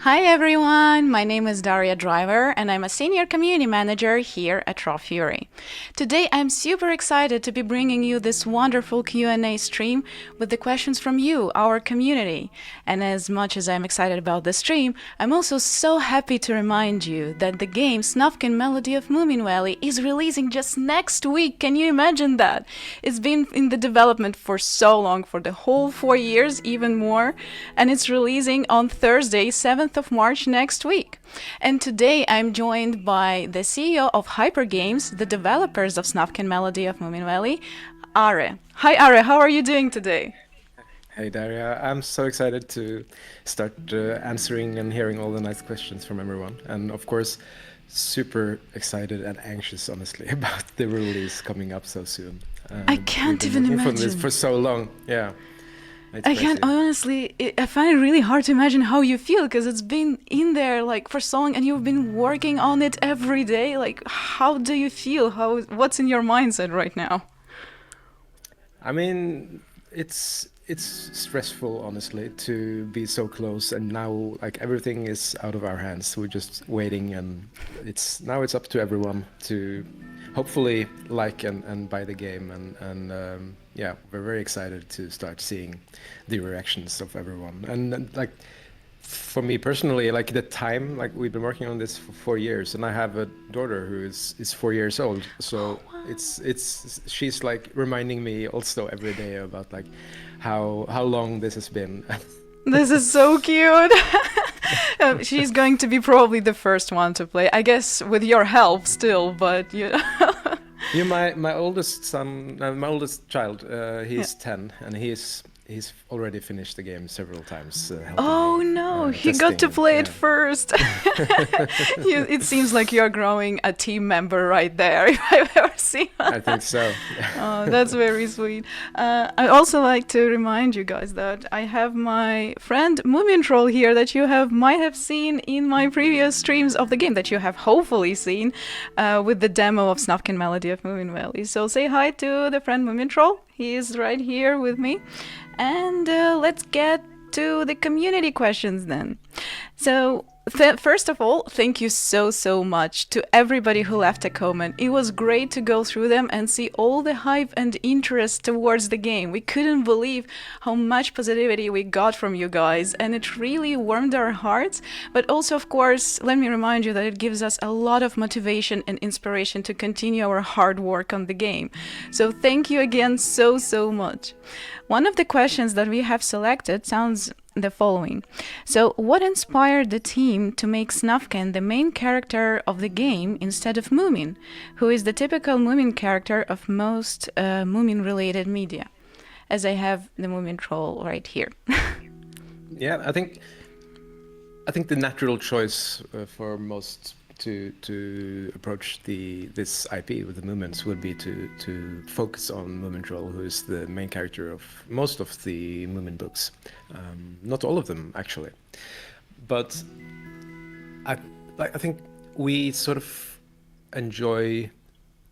Hi everyone, my name is Daria Driver and I'm a senior community manager here at Raw Fury. Today I'm super excited to be bringing you this wonderful Q&A stream with the questions from you, our community. And as much as I'm excited about the stream, I'm also so happy to remind you that the game Snufkin Melody of Moominvalley is releasing just next week. Can you imagine that? It's been in the development for so long, for the whole 4 years, even more, and it's releasing on Thursday, 7th of March next week. And today I'm joined by the CEO of Hyper Games, the developers of Snufkin Melody of Moominvalley, Are. Hi Are, how are you doing today? Hey Daria, I'm so excited to start answering and hearing all the nice questions from everyone. And of course, super excited and anxious, honestly, about the release coming up so soon. I can't even For imagine. this for so long, yeah. I can't, honestly, I find it really hard to imagine how you feel because it's been in there like for so long and you've been working on it every day. Like, how do you feel? What's in your mindset right now? I mean, it's stressful, honestly, to be so close, and now like everything is out of our hands. We're just waiting, and it's up to everyone to hopefully like and buy the game, and yeah, we're very excited to start seeing the reactions of everyone. And like for me personally, like the time, like we've been working on this for 4 years, and I have a daughter who is 4 years old, so she's like reminding me also every day about like how long this has been. This is so cute. She's going to be probably the first one to play, I guess, with your help still, but you know. Yeah, my oldest son, my oldest child, he's 10, and he's already finished the game several times. Oh no, he got to play it first. It seems like you're growing a team member right there, if I've ever seen one. I think so. Oh, that's very sweet. I also like to remind you guys that I have my friend Moomin Troll here that you might have seen in my previous streams of the game, that you have hopefully seen with the demo of Snufkin Melody of Moominvalley. So say hi to the friend Moomin Troll. He is right here with me. And let's get to the community questions then. So First of all, thank you so much to everybody who left a comment. It was great to go through them and see all the hype and interest towards the game. We couldn't believe how much positivity we got from you guys, and it really warmed our hearts. But also, of course, let me remind you that it gives us a lot of motivation and inspiration to continue our hard work on the game. So thank you again so much. One of the questions that we have selected sounds the following. So, what inspired the team to make Snufkin the main character of the game instead of Moomin, who is the typical Moomin character of most Moomin-related media? As I have the Moomin troll right here. Yeah, I think the natural choice for most to approach this IP with the Moomins would be to focus on Moomin Troll, who is the main character of most of the Moomin books. Not all of them, actually, but I think we sort of enjoy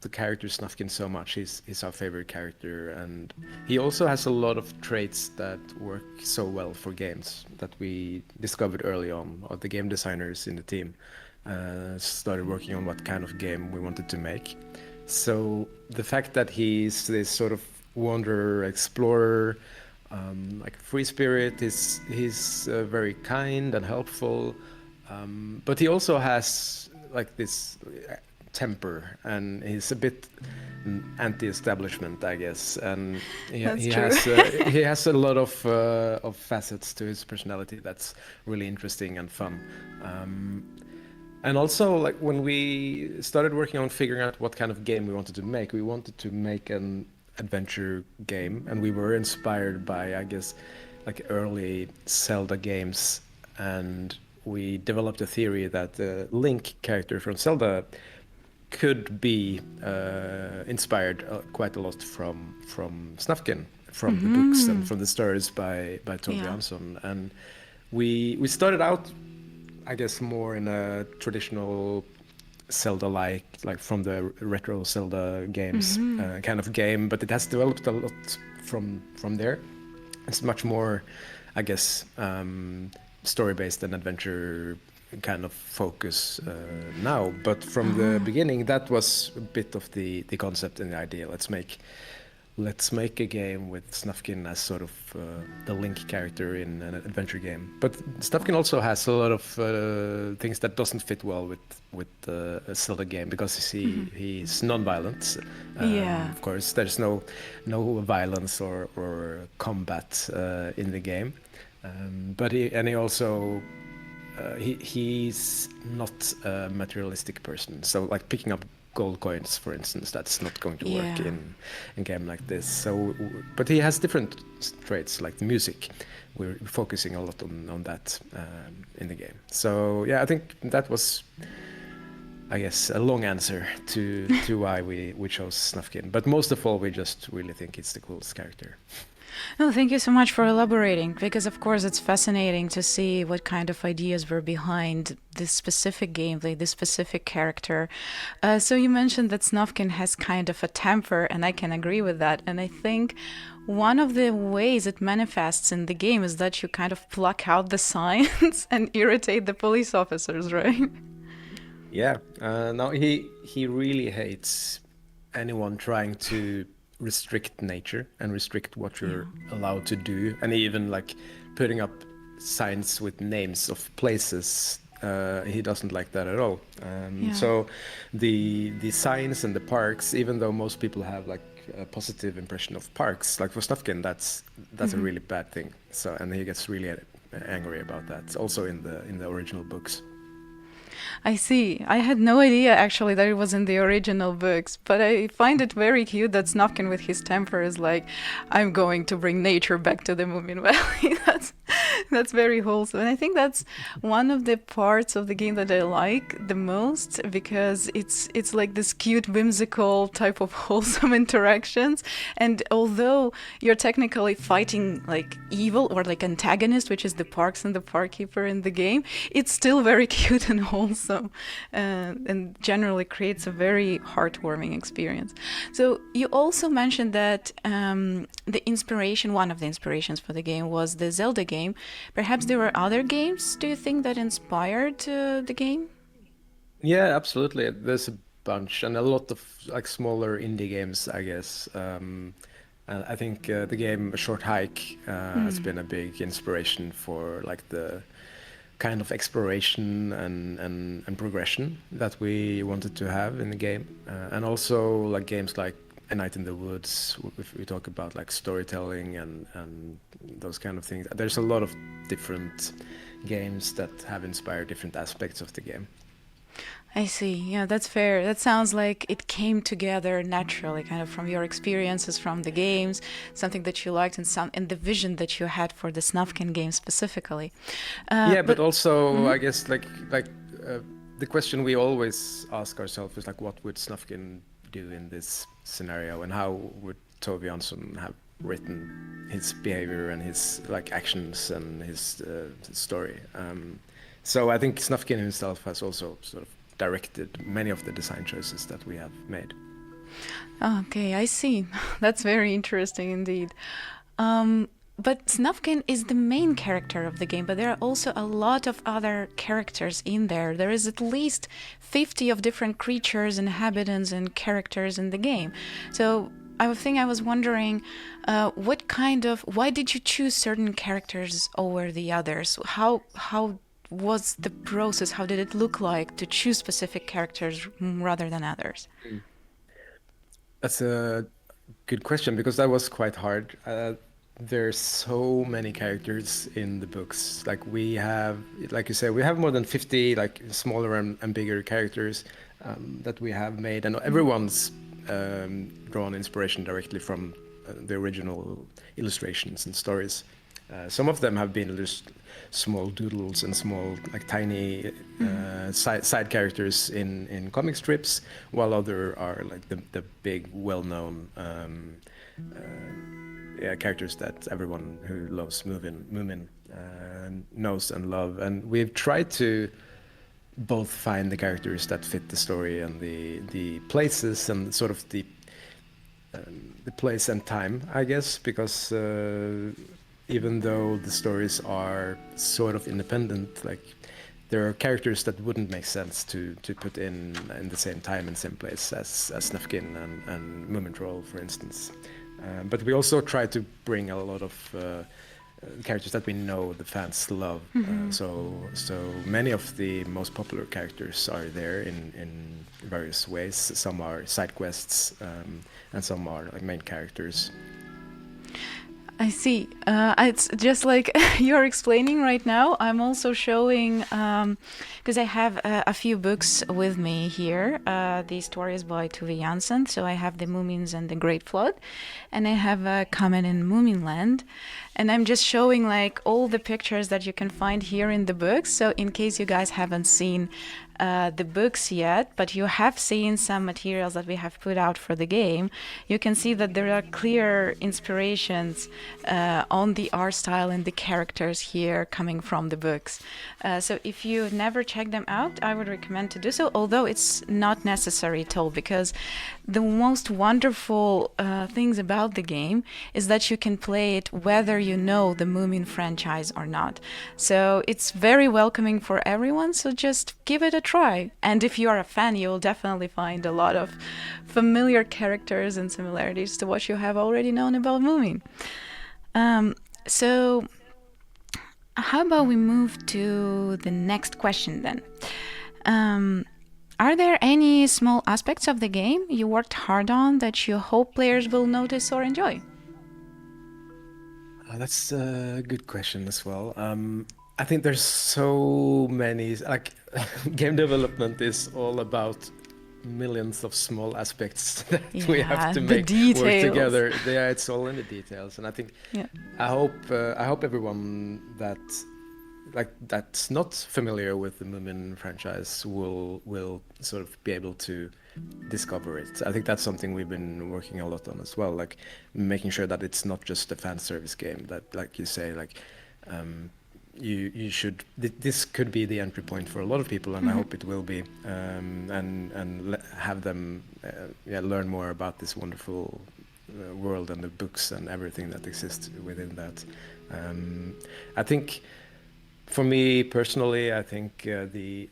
the character Snufkin so much. He's our favorite character, and he also has a lot of traits that work so well for games that we discovered early on, or the game designers in the team started working on what kind of game we wanted to make. So the fact that he's this sort of wanderer, explorer, like free spirit, he's very kind and helpful, but he also has like this temper, and he's a bit anti-establishment, I guess, and he has a lot of facets to his personality that's really interesting and fun. And also, like, when we started working on figuring out what kind of game we wanted to make an adventure game, and we were inspired by, I guess, like early Zelda games, and we developed a theory that the Link character from Zelda could be inspired quite a lot from Snufkin, from the books and from the stories by Tove Jansson. And we started out, I guess, more in a traditional Zelda-like, like from the retro Zelda games kind of game, but it has developed a lot from there. It's much more, I guess, story-based and adventure kind of focus now. But from the beginning, that was a bit of the concept and the idea. Let's make a game with Snufkin as sort of the Link character in an adventure game. But Snufkin also has a lot of things that doesn't fit well with a Zelda game, because he's non-violent. Of course, there's no violence or combat in the game. But he also he's not a materialistic person. So like picking up gold coins, for instance, that's not going to work in a game like this. So, but he has different traits, like the music. We're focusing a lot on that in the game. So yeah, I think that was, I guess, a long answer to why we chose Snufkin. But most of all, we just really think it's the coolest character. No, thank you so much for elaborating, because of course it's fascinating to see what kind of ideas were behind this specific gameplay, this specific character. So you mentioned that Snufkin has kind of a temper, and I can agree with that. And I think one of the ways it manifests in the game is that you kind of pluck out the signs and irritate the police officers, right? Yeah, no, he really hates anyone trying to restrict nature and restrict what you're allowed to do, and even like putting up signs with names of places. He doesn't like that at all. So the signs and the parks, even though most people have like a positive impression of parks, like for Snufkin, that's a really bad thing. So, and he gets really angry about that, also in the original books. I see. I had no idea actually that it was in the original books, but I find it very cute that Snufkin with his temper is like, I'm going to bring nature back to the Moominvalley. That's very wholesome. And I think that's one of the parts of the game that I like the most, because it's like this cute, whimsical type of wholesome interactions. And although you're technically fighting like evil or like antagonist, which is the parks and the parkkeeper in the game, it's still very cute and wholesome, and generally creates a very heartwarming experience. So you also mentioned that one of the inspirations for the game was the Zelda game, perhaps there were other games, do you think, that inspired the game? Yeah, absolutely. There's a bunch and a lot of like smaller indie games, I guess. And I think the game A Short Hike has been a big inspiration for like the kind of exploration and progression that we wanted to have in the game. And also like games like A Night in the Woods, if we talk about like storytelling and those kind of things. There's a lot of different games that have inspired different aspects of the game. I see. Yeah, that's fair. That sounds like it came together naturally, kind of from your experiences from the games, something that you liked, and the vision that you had for the Snufkin game specifically. Yeah, but But also I guess uh, the question we always ask ourselves is like, what would Snufkin do in this scenario, and how would Tove Jansson have written his behavior and his like actions and his story? So I think Snufkin himself has also sort of directed many of the design choices that we have made. okay, I see. That's very interesting indeed. But Snufkin is the main character of the game, but there are also a lot of other characters in there. There is at least 50 of different creatures, inhabitants, and characters in the game. So I was wondering, why did you choose certain characters over the others? How was the process? How did it look like to choose specific characters rather than others? That's a good question because that was quite hard. There's so many characters in the books. Like we have, like you said, we have more than 50 like smaller and bigger characters that we have made, and everyone's drawn inspiration directly from the original illustrations and stories. Some of them have been just small doodles and small, like tiny side characters in comic strips, while other are like the big, well-known characters that everyone who loves Moomin knows and love. And we've tried to both find the characters that fit the story and the places and sort of the place and time, I guess, because even though the stories are sort of independent, like there are characters that wouldn't make sense to put in the same time and same place as Snufkin and Moomin Troll, for instance. But we also try to bring a lot of characters that we know the fans love. So many of the most popular characters are there in various ways. Some are side quests, and some are like main characters. I see. It's just like you're explaining right now. I'm also showing, because I have a few books with me here. The stories by Tove Jansson. So I have the Moomins and the Great Flood, and I have a comment in Moominland. And I'm just showing like all the pictures that you can find here in the books. So in case you guys haven't seen the books yet, but you have seen some materials that we have put out for the game, you can see that there are clear inspirations on the art style and the characters here coming from the books. So if you never check them out, I would recommend to do so, although it's not necessary at all, because the most wonderful things about the game is that you can play it whether you know the Moomin franchise or not. So it's very welcoming for everyone, so just give it a try. And if you are a fan, you'll definitely find a lot of familiar characters and similarities to what you have already known about Moomin. So how about we move to the next question then? Are there any small aspects of the game you worked hard on that you hope players will notice or enjoy? That's a good question as well. I think there's so many, like game development is all about millions of small aspects that we have to the make work details. together. Yeah, it's all in the details, and I think Yeah. I hope everyone that's not familiar with the Moomin franchise will sort of be able to discover it. I think that's something we've been working a lot on as well, like making sure that it's not just a fan service game. That, like you say, like you should. This could be the entry point for a lot of people, and I hope it will be. And have them learn more about this wonderful world and the books and everything that exists within that. I think for me personally, I think the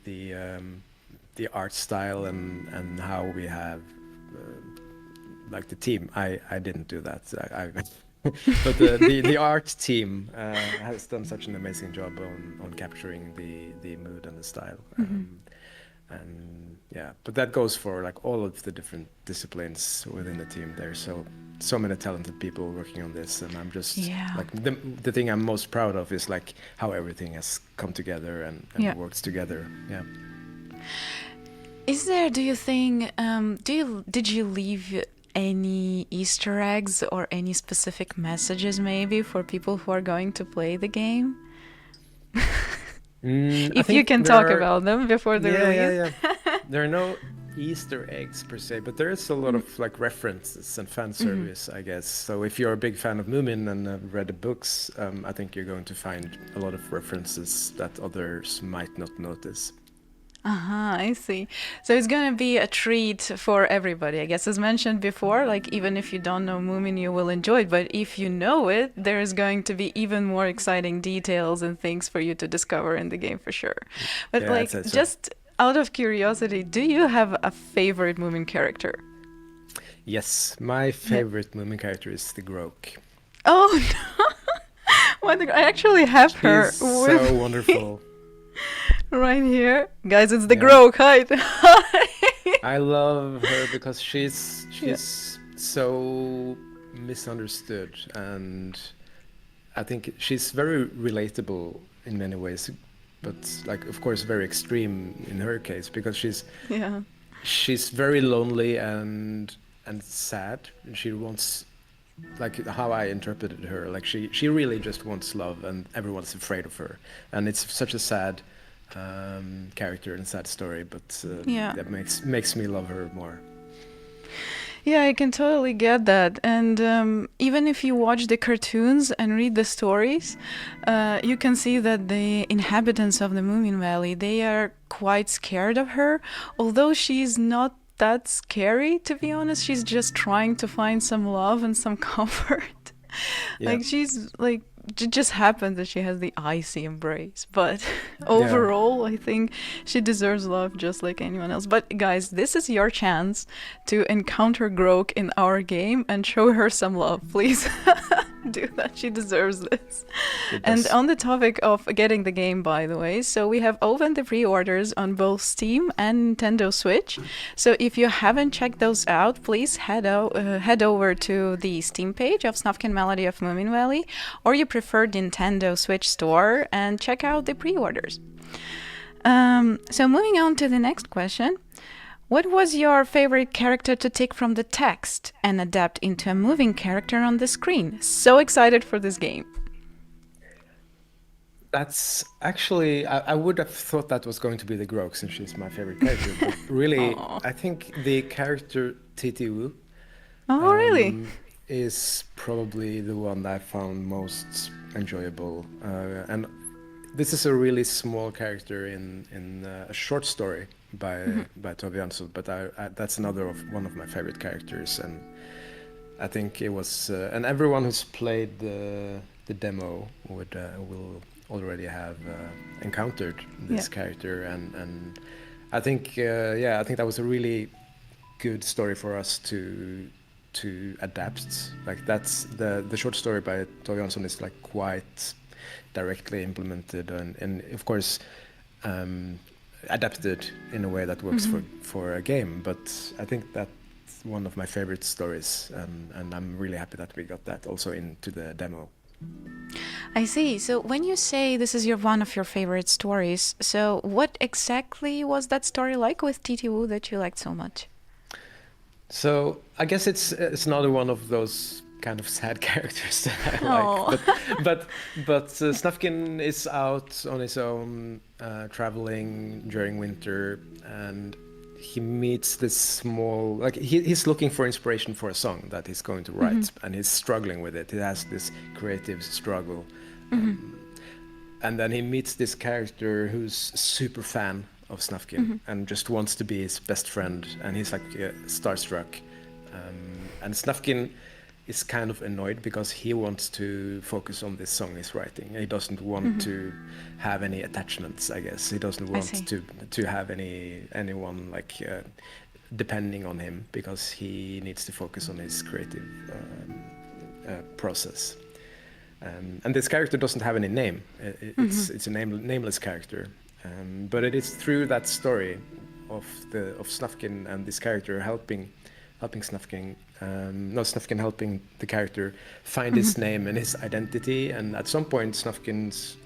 art style and how we have like the team. I didn't do that. But the art team has done such an amazing job on capturing the mood and the style. And yeah, but that goes for like all of the different disciplines within the team. There's so many talented people working on this, and I'm just Yeah. like the thing I'm most proud of is like how everything has come together and Yeah. works together. Yeah. Is there, do you think, did you leave any Easter eggs or any specific messages maybe for people who are going to play the game? I If you think can there talk are, about them before the yeah, yeah, release. yeah. There are no Easter eggs per se, but there is a lot of like references and fan service, I guess. So if you're a big fan of Moomin and have read the books, I think you're going to find a lot of references that others might not notice. Uh-huh, I see. So it's gonna be a treat for everybody, I guess. As mentioned before, like even if you don't know Moomin, you will enjoy it. But if you know it, there's going to be even more exciting details and things for you to discover in the game for sure. But Yeah, I'd like say so. just out of curiosity, do you have a favorite Moomin character? Yes, my Yeah. favorite Moomin character is the Groke. Oh no! I actually have She's her so with me wonderful. right here. Guys, it's the Yeah. Grok. Hi. I love her because Yeah. she's so misunderstood, and I think she's very relatable in many ways, but like of course very extreme in her case because Yeah. she's very lonely and sad, and she wants like how I interpreted her, like she really just wants love, and everyone's afraid of her, and it's such a sad character and sad story, but Yeah. that makes me love her more. Yeah, I can totally get that. And even if you watch the cartoons and read the stories, you can see that the inhabitants of the Moominvalley, they are quite scared of her. Although she's not that scary, to be honest, she's just trying to find some love and some comfort. Yeah, Like she's like it just happened that she has the icy embrace, but yeah. overall I think she deserves love just like anyone else. But guys, this is your chance to encounter Grok in our game and show her some love, please. Do that, she deserves this. She And does. on the topic of getting the game, by the way, so we have opened the pre-orders on both Steam and Nintendo Switch. So if you haven't checked those out, please head over to the Steam page of Snufkin Melody of Moominvalley, or you prefer Nintendo Switch store and check out the pre-orders. So moving on to the next question. What was your favorite character to take from the text and adapt into a moving character on the screen? So excited for this game. That's actually, I would have thought that was going to be the Groke since she's my favorite character, but really, Oh, I think the character Titi Wu oh, really? is probably the one that I found most enjoyable. And this is a really small character in a short story by Tove Jansson, but that's one of my favorite characters, and I think it was, and everyone who's played the demo will already have encountered Yeah. this character, and I think yeah, I think that was a really good story for us to adapt. Like that's the short story by Tove Jansson is like quite directly implemented and of course adapted in a way that works for a game. But I think that's one of my favorite stories, and I'm really happy that we got that also into the demo. I see. So when you say this is one of your favorite stories, so what exactly was that story like with Titi Wu that you liked so much? So I guess it's another one of those kind of sad characters that I like. Oh. But Snufkin is out on his own, traveling during winter, and he meets this small like he's looking for inspiration for a song that he's going to write, and he's struggling with it. He has this creative struggle, and then he meets this character who's a super fan of Snufkin and just wants to be his best friend, and he's like starstruck. And Snufkin is kind of annoyed because he wants to focus on this song he's writing. He doesn't want to have any attachments, I guess. He doesn't I want see. to have anyone like depending on him because he needs to focus on his creative process. And this character doesn't have any name. It's a nameless character. But it is through that story of Snufkin and this character helping Snufkin, Snufkin helping the character find his name and his identity. And at some point, Snufkin's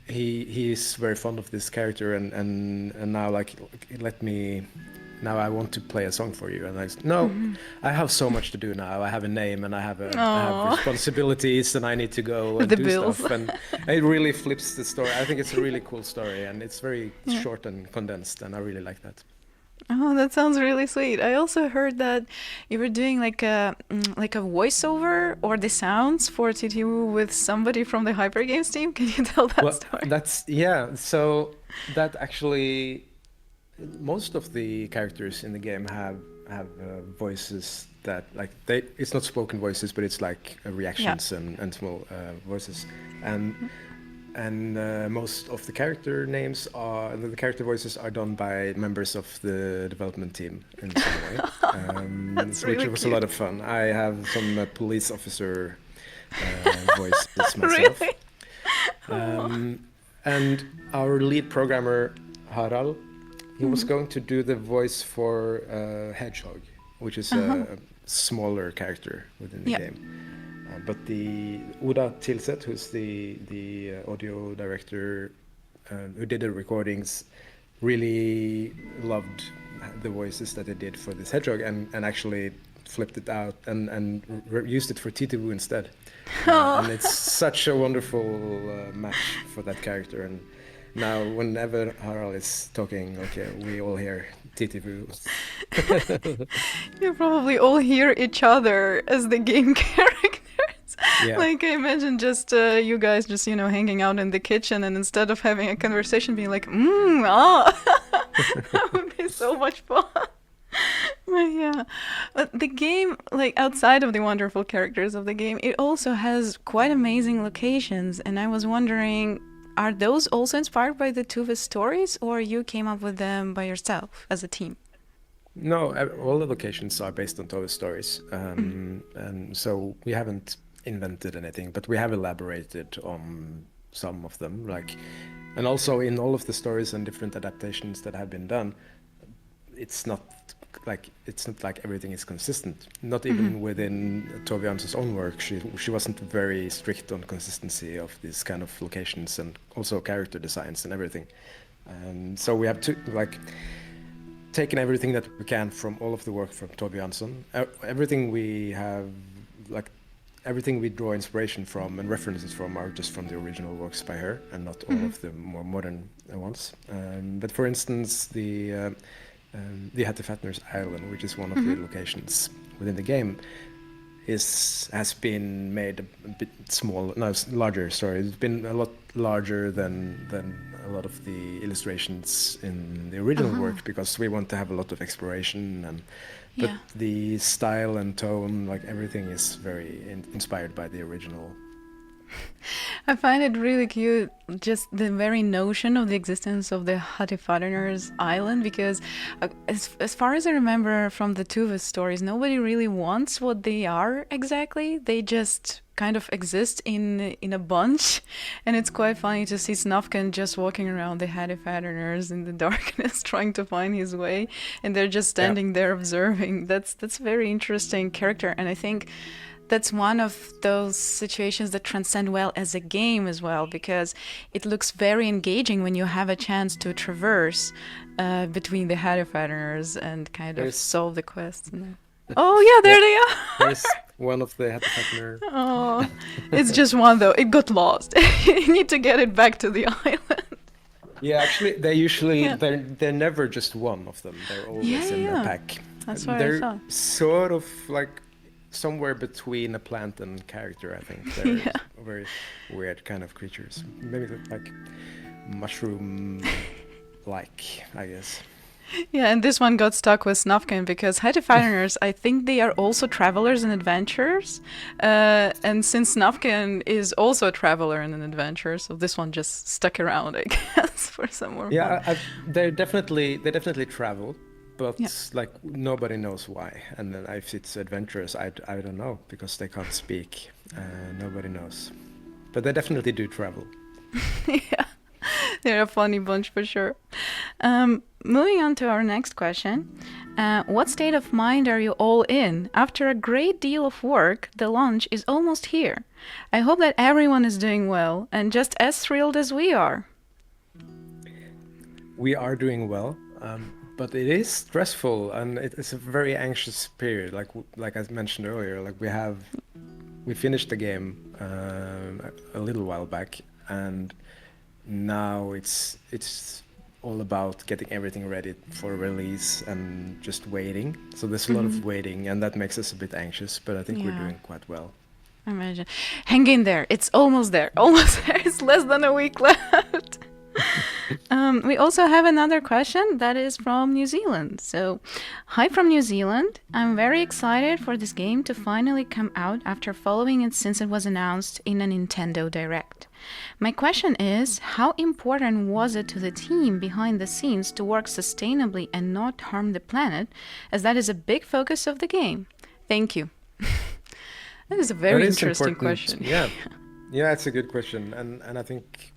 he is very fond of this character, and now like let me. Now I want to play a song for you, and I said, no, I have so much to do now. I have a name, and I have responsibilities, and I need to go and The do bills. stuff. And it really flips the story. I think it's a really cool story, and it's very short and condensed, and I really like that. Oh, that sounds really sweet. I also heard that you were doing like a voiceover or the sounds for TTU with somebody from the Hyper Games team. Can you tell that Well, story? that's yeah. So that actually, most of the characters in the game have voices that like they. It's not spoken voices, but it's like reactions and small voices, and most of the character names are the character voices are done by members of the development team in some way, That's which really was cute. a lot of fun. I have some police officer voices myself. Really? And our lead programmer, Harald, he was going to do the voice for Hedgehog, which is a smaller character within the Yeah. game. But the Oda Tilset, who's the audio director who did the recordings, really loved the voices that they did for this Hedgehog and actually flipped it out and used it for Titibu instead. And it's such a wonderful match for that character. And now, whenever Harald is talking, okay, we all hear Titibu. You probably all hear each other as the game characters. Yeah. Like I imagine just you guys just hanging out in the kitchen and instead of having a conversation being like that would be so much fun. But yeah, but the game, like outside of the wonderful characters of the game, it also has quite amazing locations, and I was wondering, are those also inspired by the Tuva's stories, or you came up with them by yourself as a team? No, all the locations are based on Tova's stories. And so we haven't invented anything, but we have elaborated on some of them. And also in all of the stories and different adaptations that have been done, it's not like everything is consistent. Not even within Tove Jansson's own work, she wasn't very strict on consistency of these kind of locations and also character designs and everything. So we have to taken everything that we can from all of the work from Tove Jansson. Everything we have, everything we draw inspiration from and references from are just from the original works by her and not all of the more modern ones. But for instance, the Hattefatner's Island, which is one of the locations within the game, has been made a bit larger. Sorry, it's been a lot larger than a lot of the illustrations in the original work because we want to have a lot of exploration but the style and tone, everything is very inspired by the original. I find it really cute, just the very notion of the existence of the Hattefatner's Island, because as far as I remember from the Tuva stories, nobody really wants what they are exactly. They just kind of exist in a bunch, and it's quite funny to see Snufkin just walking around the Hattefatners in the darkness trying to find his way, and they're just standing there observing. That's a very interesting character, and I think that's one of those situations that transcend well as a game as well, because it looks very engaging when you have a chance to traverse between the Hattefatners and kind of solve the quests. Oh yeah, there they are. There's one of the Hattefatner. Oh, it's just one though. It got lost. You need to get it back to the island. Yeah, actually, they usually they're never just one of them. They're always in a pack. That's what they're I thought. sort of somewhere between a plant and character, I think. They're very weird kind of creatures. Maybe mushroom-like, I guess. Yeah, and this one got stuck with Snufkin because hideous, I think they are also travelers and adventurers. And since Snufkin is also a traveler and an adventurer, so this one just stuck around, I guess, for some more fun. Yeah, they definitely travel, Yeah. but like nobody knows why. And then if it's adventurous, I don't know because they can't speak. Nobody knows, but they definitely do travel. Yeah, they're a funny bunch for sure. Moving on to our next question. What state of mind are you all in? After a great deal of work, the lunch is almost here. I hope that everyone is doing well and just as thrilled as we are. We are doing well, but it is stressful and it's a very anxious period. Like I mentioned earlier, like we finished the game a little while back, and now it's all about getting everything ready for release and just waiting. So there's a lot Hmm. of waiting, and that makes us a bit anxious, but I think we're Yeah, doing quite well. imagine. Hang in there. It's almost there. Almost there. It's less than a week left. We also have another question that is from New Zealand. So, hi from New Zealand. I'm very excited for this game to finally come out after following it since it was announced in a Nintendo Direct. My question is, how important was it to the team behind the scenes to work sustainably and not harm the planet, as that is a big focus of the game? Thank you. That is a That very is interesting important. question. Yeah. Yeah, it's a good question, and I think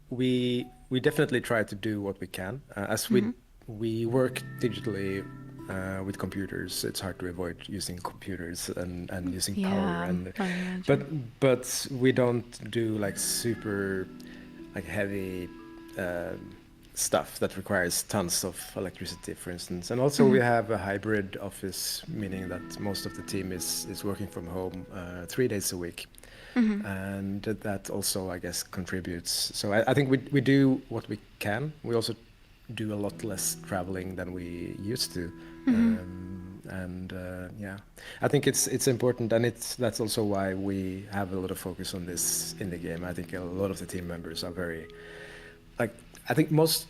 we definitely try to do what we can. As Hmm. we work digitally with computers, it's hard to avoid using computers and using power. Yeah, And I but imagine. but we don't do like super like heavy stuff that requires tons of electricity, for instance. And also we Hmm. have a hybrid office, meaning that most of the team is working from home 3 days a week, Hmm. and that also, I guess, contributes. So I think we do what we can. We also do a lot less traveling than we used to. Hmm. And yeah, I think it's important, and that's also why we have a lot of focus on this in the game. I think a lot of the team members are very like I think most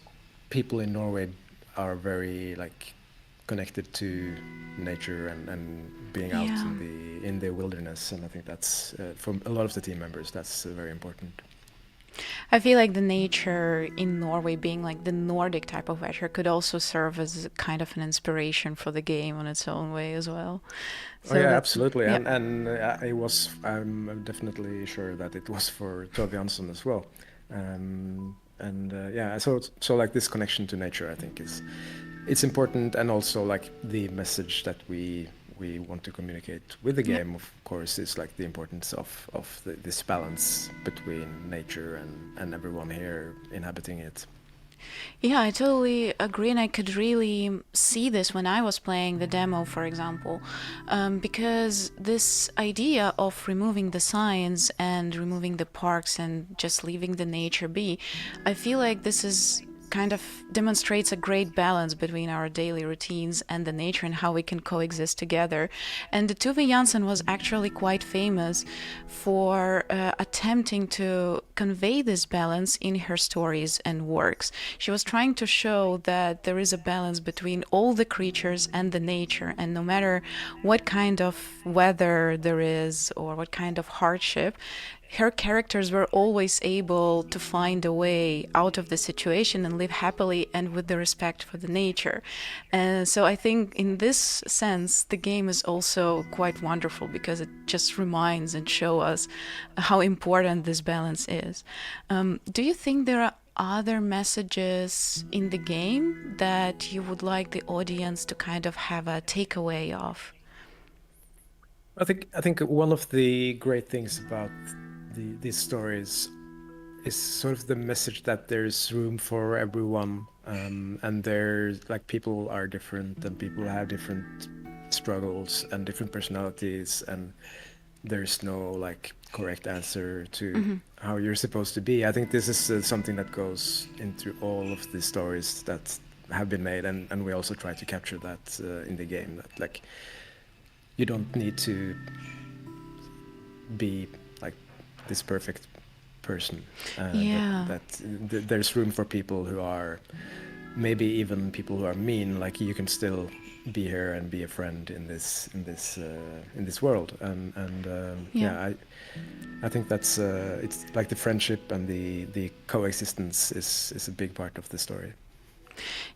people in Norway are very like connected to nature and being out Yeah. in the wilderness, and I think that's for a lot of the team members that's very important. I feel like the nature in Norway, being like the Nordic type of weather, could also serve as kind of an inspiration for the game on its own way as well. Oh So yeah, that's, absolutely, yeah. and I'm definitely sure that it was for Tove Jansson as well, and yeah, so like this connection to nature, I think is it's important, and also like the message that we want to communicate with the Yeah. game, of course, is like the importance of this balance between nature and everyone here inhabiting it. Yeah, I totally agree, and I could really see this when I was playing the demo, for example, because this idea of removing the signs and removing the parks and just leaving the nature be, I feel like this is kind of demonstrates a great balance between our daily routines and the nature and how we can coexist together. And Tuve Jansson was actually quite famous for attempting to convey this balance in her stories and works. She was trying to show that there is a balance between all the creatures and the nature, and no matter what kind of weather there is or what kind of hardship, her characters were always able to find a way out of the situation and live happily and with the respect for the nature. And so I think in this sense, the game is also quite wonderful because it just reminds and shows us how important this balance is. Do you think there are other messages in the game that you would like the audience to kind of have a takeaway of? I think one of the great things about these stories is sort of the message that there's room for everyone, and there's like people are different and people have different struggles and different personalities, and there's no like correct answer to Hmm. how you're supposed to be. I think this is something that goes into all of the stories that have been made, and we also try to capture that in the game. That like you don't need to be like this perfect person. Yeah. There's room for people who are maybe even people who are mean, like you can still be here and be a friend in this world. And Yeah. yeah, I think that's it's like the friendship and the coexistence is a big part of the story.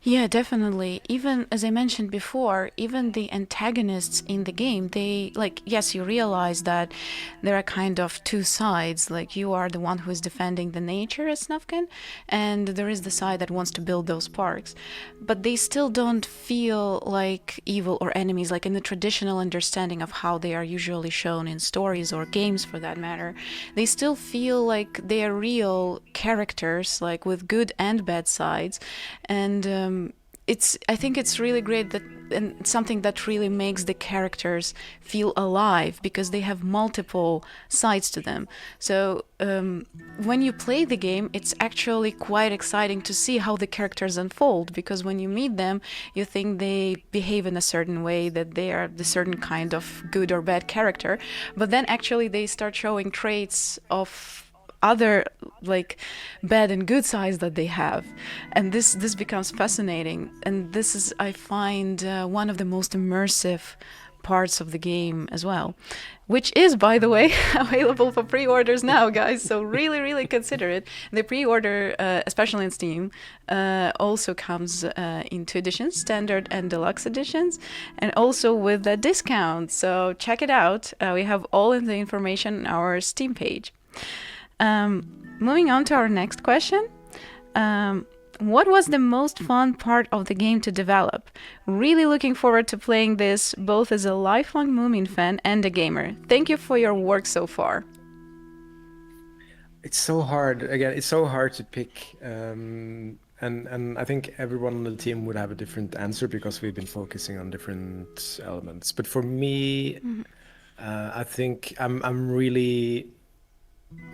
Yeah, definitely. Even as I mentioned before, even the antagonists in the game, they like, yes, you realize that there are kind of two sides. Like, you are the one who is defending the nature as Snufkin, and there is the side that wants to build those parks. But they still don't feel like evil or enemies, like in the traditional understanding of how they are usually shown in stories or games for that matter. They still feel like they are real characters, like with good and bad sides. And I think it's really great that, and something that really makes the characters feel alive because they have multiple sides to them. So when you play the game, it's actually quite exciting to see how the characters unfold, because when you meet them, you think they behave in a certain way, that they are the certain kind of good or bad character, but then actually they start showing traits of other, like, bad and good sides that they have, and this becomes fascinating. And this is, I find, one of the most immersive parts of the game as well, which is, by the way, available for pre-orders now, guys, so really consider it. The pre-order, especially in Steam, also comes in two editions, standard and deluxe editions, and also with a discount, so check it out. We have all of the information on our Steam page. Moving on to our next question. What was the most fun part of the game to develop? Really looking forward to playing this, both as a lifelong Moomin fan and a gamer. Thank you for your work so far. It's so hard. Again, it's so hard to pick. And I think everyone on the team would have a different answer because we've been focusing on different elements. But for me, I think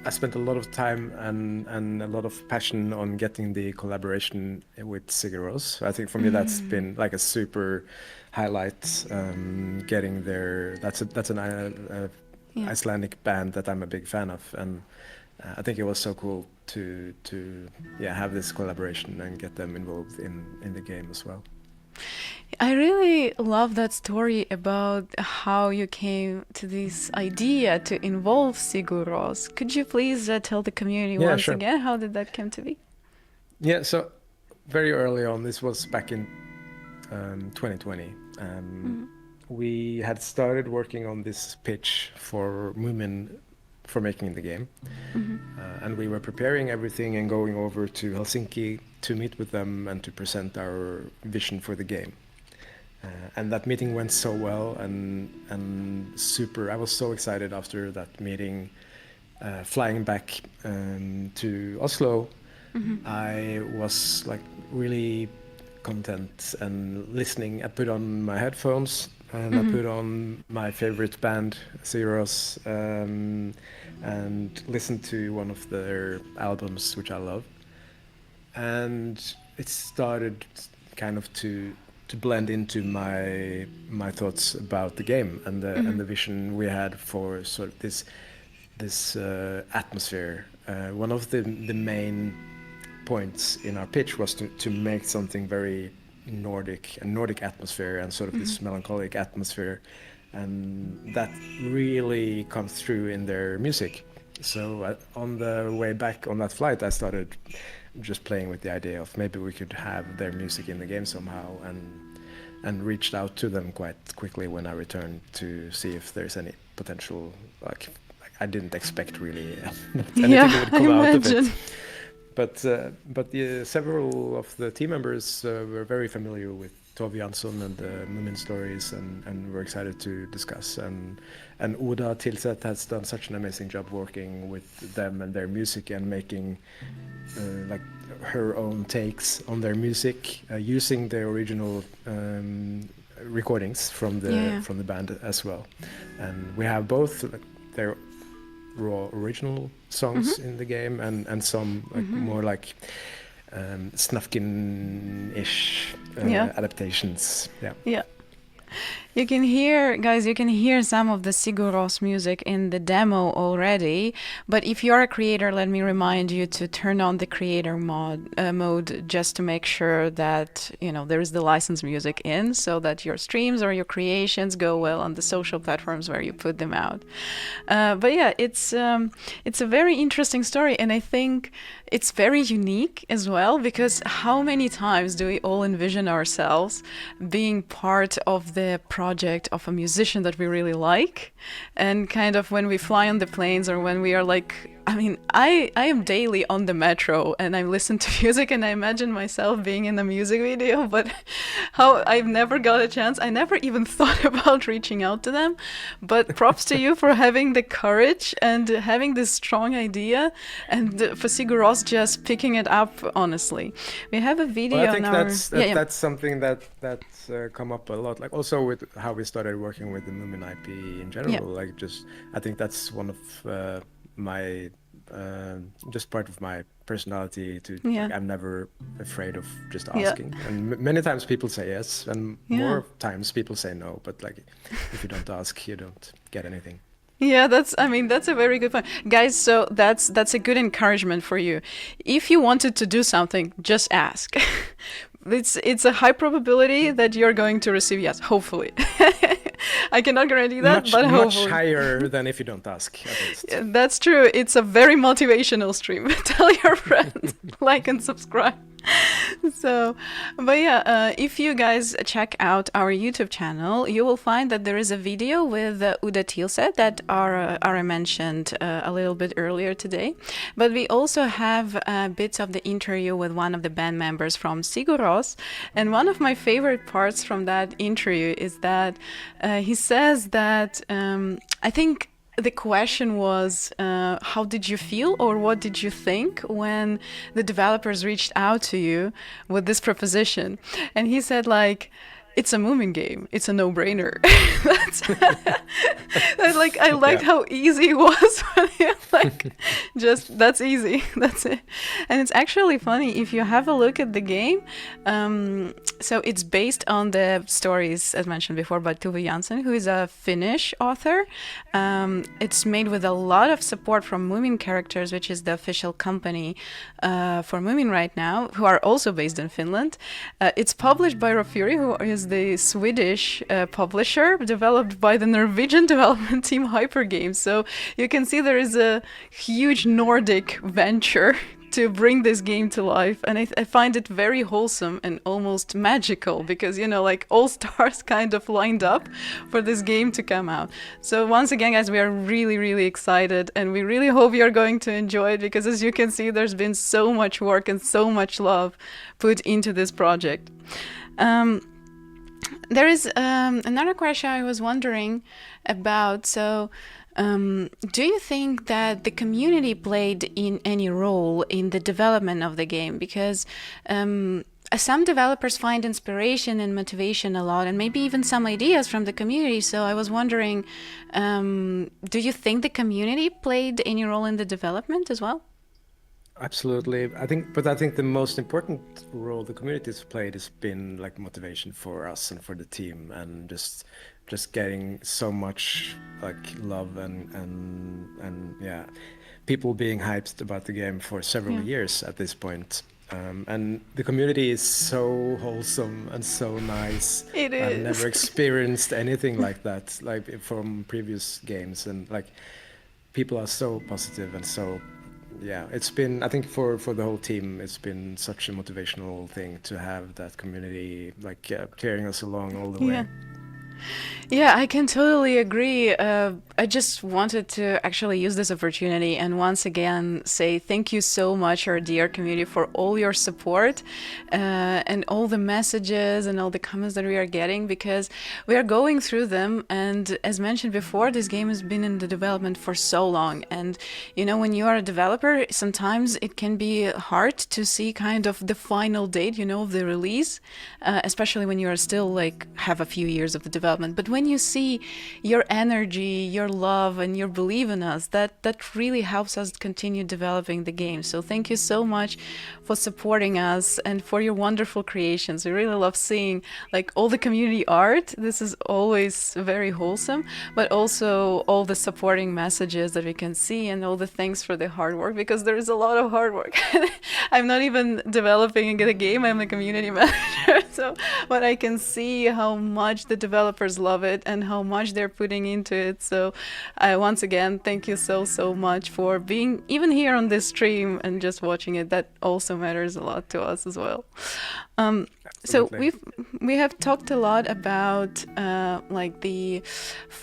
I spent a lot of time and a lot of passion on getting the collaboration with Sigur. I think for me that's been like a super highlight. Getting there, that's an Yeah. Icelandic band that I'm a big fan of, and I think it was so cool to yeah, have this collaboration and get them involved in the game as well. I really love that story about how you came to this idea to involve Siguros. Could you please tell the community Yeah, once sure. again how did that come to be? Yeah, so very early on, this was back in 2020. Mm-hmm. We had started working on this pitch for Moomin for making the game. Mm-hmm. And we were preparing everything and going over to Helsinki to meet with them and to present our vision for the game. And that meeting went so well and super. I was so excited after that meeting. Flying back to Oslo, I was like really content and listening. I put on my headphones and I put on my favorite band, Zeros, and listened to one of their albums, which I love. And it started kind of to blend into my thoughts about the game and the vision we had for sort of this atmosphere. One of the main points in our pitch was to make something very Nordic, a Nordic atmosphere and sort of this melancholic atmosphere, and that really comes through in their music. So on the way back on that flight, I started just playing with the idea of maybe we could have their music in the game somehow, and reached out to them quite quickly when I returned to see if there's any potential. Like I didn't expect really anything Yeah, would I come out of it. imagine. But several of the team members were very familiar with Tove Jansson and the Moomin stories, and were excited to discuss. And Oda Tilset has done such an amazing job working with them and their music and making like her own takes on their music, using the original recordings from the band as well. And we have both their raw original songs in the game and some like more like Snufkin-ish Yeah. adaptations. Yeah. Yeah. You can hear, guys, you can hear some of the Sigur Rós music in the demo already. But if you're a creator, let me remind you to turn on the creator mode just to make sure that, there is the licensed music in so that your streams or your creations go well on the social platforms where you put them out. But yeah, it's a very interesting story. And I think it's very unique as well, because how many times do we all envision ourselves being part of the project of a musician that we really like? And kind of when we fly on the planes, or when we are like, I am daily on the metro and I listen to music and I imagine myself being in a music video, but how I've never got a chance. I never even thought about reaching out to them. But props to you for having the courage and having this strong idea, and for Sigur Rós just picking it up, honestly. We have a video Well, I think on our... that's something that's come up a lot. Like also with how we started working with the Moomin IP in general. Yeah. I think that's one of my just part of my personality to Yeah. I'm never afraid of just Yeah. asking, and many times people say yes, and Yeah. more times people say no, but like if you don't ask, you don't get anything. Yeah, that's a very good point. Guys, so that's a good encouragement for you. If you wanted to do something, just ask. It's a high probability that you're going to receive yes, hopefully. I cannot guarantee that, but Much hopefully. higher than if you don't ask, at least. Yeah, that's true. It's a very motivational stream. Tell your friends, like and subscribe. So, but yeah, if you guys check out our YouTube channel, you will find that there is a video with Uda Tilset that Ara mentioned a little bit earlier today. But we also have bits of the interview with one of the band members from Sigur Rós. And one of my favorite parts from that interview is that he says that I think the question was, how did you feel, or what did you think when the developers reached out to you with this proposition? And he said, like, it's a Moomin game. It's a no-brainer. I liked how easy it was for him. Like, just, that's easy. That's it. And it's actually funny, if you have a look at the game, so it's based on the stories, as mentioned before, by Tuve Jansson, who is a Finnish author. It's made with a lot of support from Moomin Characters, which is the official company for Moomin right now, who are also based in Finland. It's published by Rofuri, who is the Swedish publisher, developed by the Norwegian development team Hypergames. So you can see there is a huge Nordic venture to bring this game to life, and I find it very wholesome and almost magical, because like all stars kind of lined up for this game to come out. So once again, guys, we are really, really excited, and we really hope you're going to enjoy it, because as you can see, there's been so much work and so much love put into this project. There is another question I was wondering about. So do you think that the community played in any role in the development of the game? Because some developers find inspiration and motivation a lot, and maybe even some ideas from the community. So I was wondering, do you think the community played any role in the development as well? Absolutely. I think the most important role the community has played has been like motivation for us and for the team, and just getting so much like love and yeah, people being hyped about the game for several years at this point. And the community is so wholesome and so nice. It is. I've never experienced anything like that, like from previous games, and like people are so positive and so. Yeah, it's been, I think for the whole team, it's been such a motivational thing to have that community like carrying us along all the way. Yeah, I can totally agree. I just wanted to actually use this opportunity and once again say thank you so much, our dear community, for all your support and all the messages and all the comments that we are getting, because we are going through them. And as mentioned before, this game has been in the development for so long. And, when you are a developer, sometimes it can be hard to see kind of the final date, of the release, especially when you are still have a few years of the development development. But when you see your energy, your love, and your belief in us, that really helps us continue developing the game. So thank you so much for supporting us and for your wonderful creations. We really love seeing like all the community art. This is always very wholesome, but also all the supporting messages that we can see and all the thanks for the hard work, because there is a lot of hard work. I'm not even developing the game, I'm a community manager. So, but I can see how much the developers love it and how much they're putting into it. So, once again, thank you so much for being even here on this stream and just watching it. That also matters a lot to us as well. So Absolutely. we have talked a lot about like the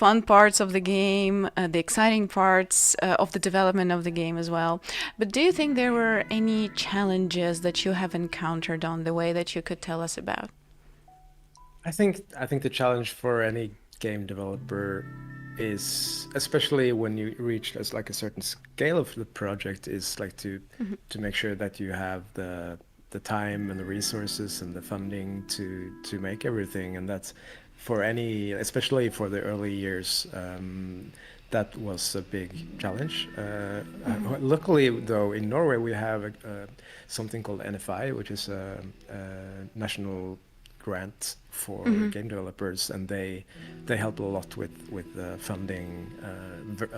fun parts of the game, the exciting parts of the development of the game as well. But do you think there were any challenges that you have encountered on the way that you could tell us about? I think the challenge for any game developer is, especially when you reach as like a certain scale of the project, is like to make sure that you have the time and the resources and the funding to make everything. And that's for any, especially for the early years, that was a big challenge. Luckily, though, in Norway we have something called NFI, which is a national grant for game developers, and they help a lot with funding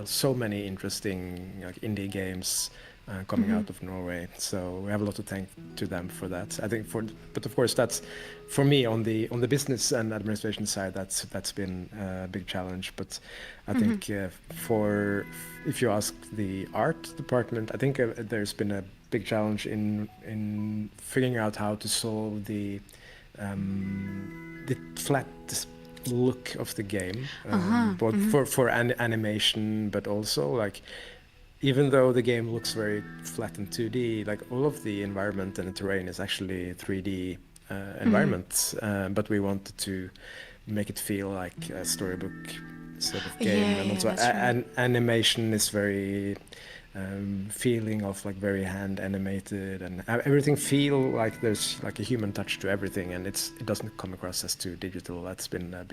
so many interesting like indie games coming out of Norway. So we have a lot to thank to them for that. I think but of course that's for me on the business and administration side. That's been a big challenge. But I think for if you ask the art department, I think there's been a big challenge in figuring out how to solve the flat look of the game, both for animation, but also like even though the game looks very flat and 2D, like all of the environment and the terrain is actually 3D environments, but we wanted to make it feel like a storybook sort of game, Yeah, and yeah, also that's right. animation is very feeling of like very hand animated, and everything feel like there's like a human touch to everything, and it doesn't come across as too digital. That's been a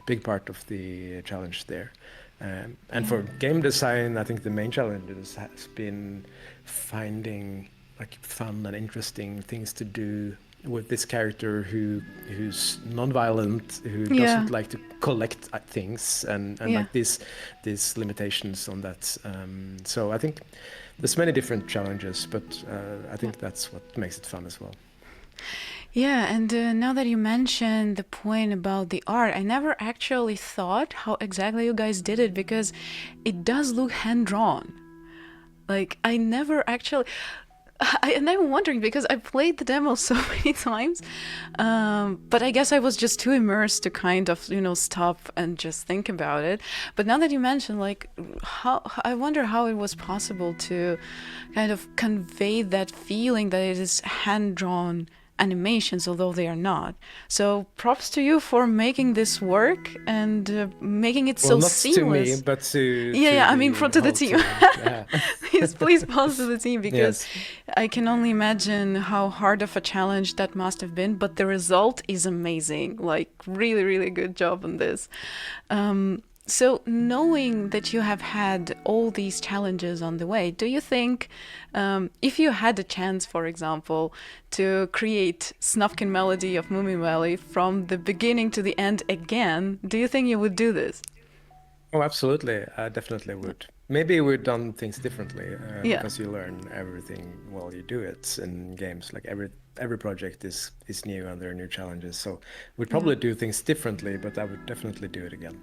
big part of the challenge there. And Yeah. for game design, I think the main challenge has been finding like fun and interesting things to do with this character who's non-violent, who Yeah. doesn't like to collect things, and Yeah. like these limitations on that. So I think there's many different challenges, but I Yeah. think that's what makes it fun as well. Yeah, and now that you mentioned the point about the art, I never actually thought how exactly you guys did it, because it does look hand drawn. Like I never actually, and I'm wondering because I played the demo so many times, but I guess I was just too immersed to kind of stop and just think about it. But now that you mention, like, how I wonder how it was possible to kind of convey that feeling that it is hand drawn animations, although they are not. So props to you for making this work and making it Well, so not to me, seamless. but Yeah, to yeah, I mean, the to the whole team. team. Yeah. Please pause to the team, because Yes. I can only imagine how hard of a challenge that must have been. But the result is amazing. Like, really, really good job on this. So, knowing that you have had all these challenges on the way, do you think if you had a chance, for example, to create Snufkin melody of Moominvalley from the beginning to the end again, do you think you would do this? Oh, absolutely. I definitely would. Maybe we've done things differently Yeah. because you learn everything while you do it in games. Like every project is new and there are new challenges. So we'd Yeah. probably do things differently, but I would definitely do it again.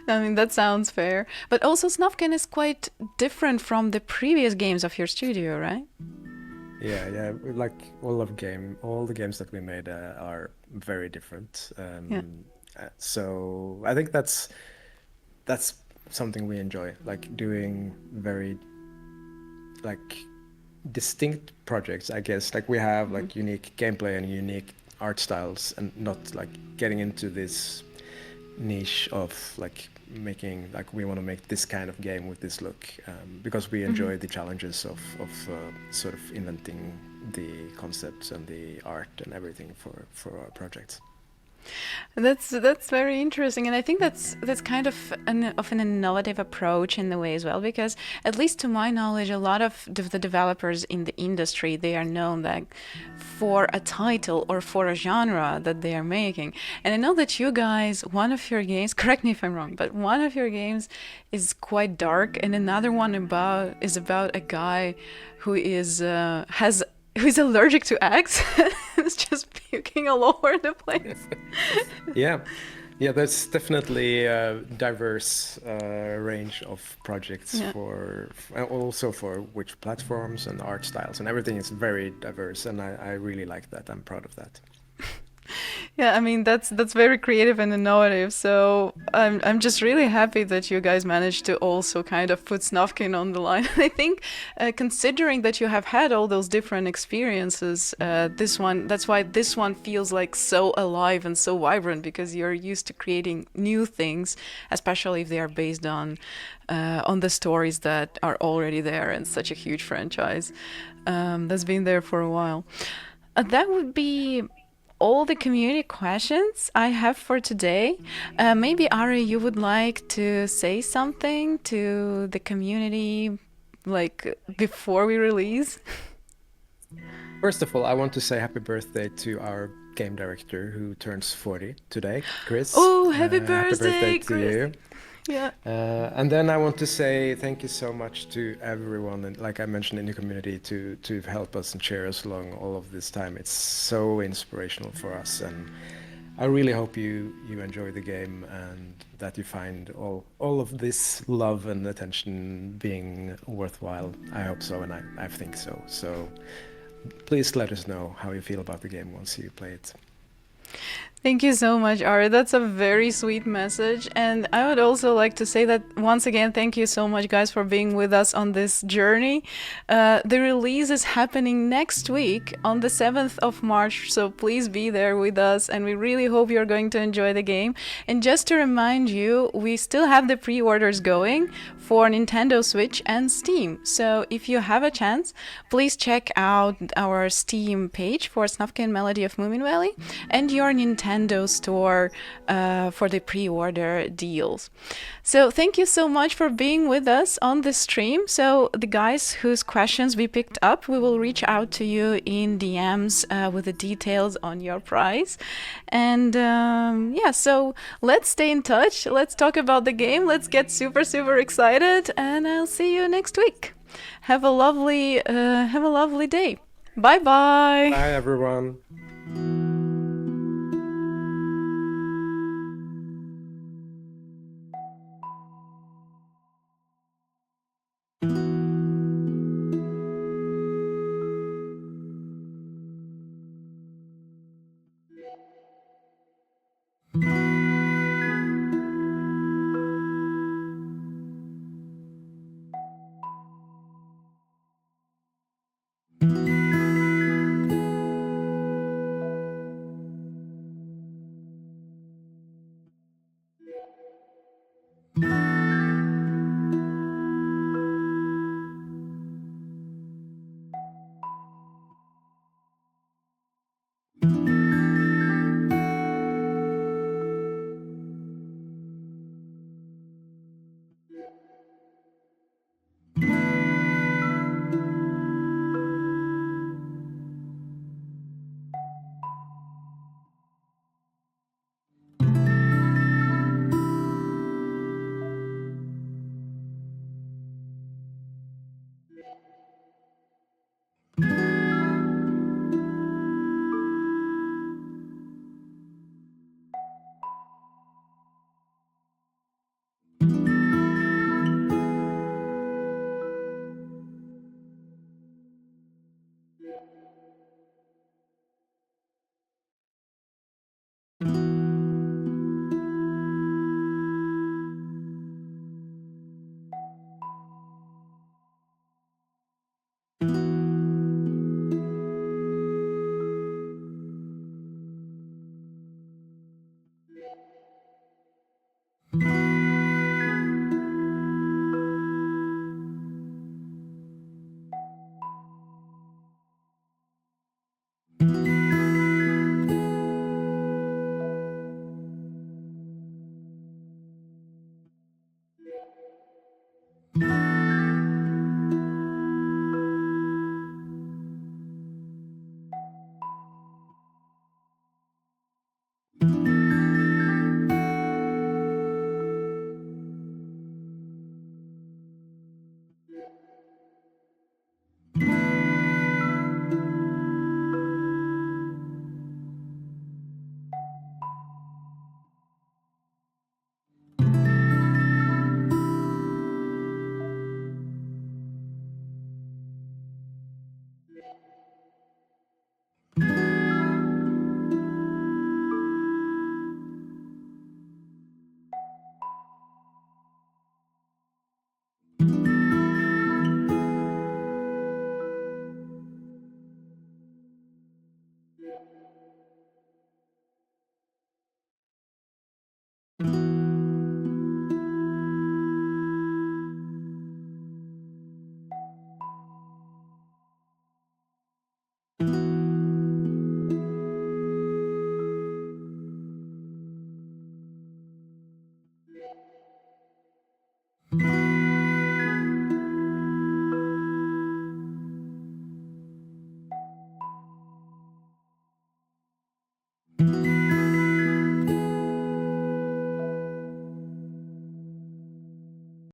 I mean, that sounds fair. But also, Snufkin is quite different from the previous games of your studio, right? Yeah, yeah. Like all the games that we made are very different. Yeah. So I think that's something we enjoy, like doing very like distinct projects, I guess. Like we have like unique gameplay and unique art styles, and not like getting into this niche of like making like we want to make this kind of game with this look, because we enjoy the challenges of sort of inventing the concepts and the art and everything for our projects. That's very interesting, and I think that's kind of an innovative approach in the way as well, because at least to my knowledge, a lot of the developers in the industry, they are known like for a title or for a genre that they are making. And I know that you guys, one of your games, correct me if I'm wrong, but one of your games is quite dark, and another one is about a guy who is has who's allergic to eggs. It's just puking all over the place. Yeah, yeah, there's definitely a diverse range of projects Yeah. also for which platforms and art styles and everything is very diverse, and I really like that. I'm proud of that. Yeah, I mean that's very creative and innovative. So I'm just really happy that you guys managed to also kind of put Snufkin on the line. I think considering that you have had all those different experiences, that's why this one feels like so alive and so vibrant, because you're used to creating new things, especially if they are based on the stories that are already there and such a huge franchise that's been there for a while. That would be all the community questions I have for today. Maybe Ari, you would like to say something to the community, like before we release? First of all, I want to say happy birthday to our game director who turns 40 today, Chris. Oh, happy Happy birthday birthday, to Chris! you. Yeah. And then I want to say thank you so much to everyone, and like I mentioned in the community, to help us and cheer us along all of this time. It's so inspirational for us, and I really hope you enjoy the game and that you find all of this love and attention being worthwhile. I hope so, and I think so. So please let us know how you feel about the game once you play it. Thank you so much, Ari. That's a very sweet message. And I would also like to say that once again, thank you so much, guys, for being with us on this journey. The release is happening next week on the 7th of March, so please be there with us. And we really hope you're going to enjoy the game. And just to remind you, we still have the pre-orders going for Nintendo Switch and Steam. So if you have a chance, please check out our Steam page for Snufkin Melody of Moominvalley and your Nintendo store for the pre-order deals. So thank you so much for being with us on this stream. So the guys whose questions we picked up, we will reach out to you in DMs with the details on your prize. And yeah, so let's stay in touch. Let's talk about the game. Let's get super, super excited. And I'll see you next week. Have a lovely day. Bye bye. Bye, everyone.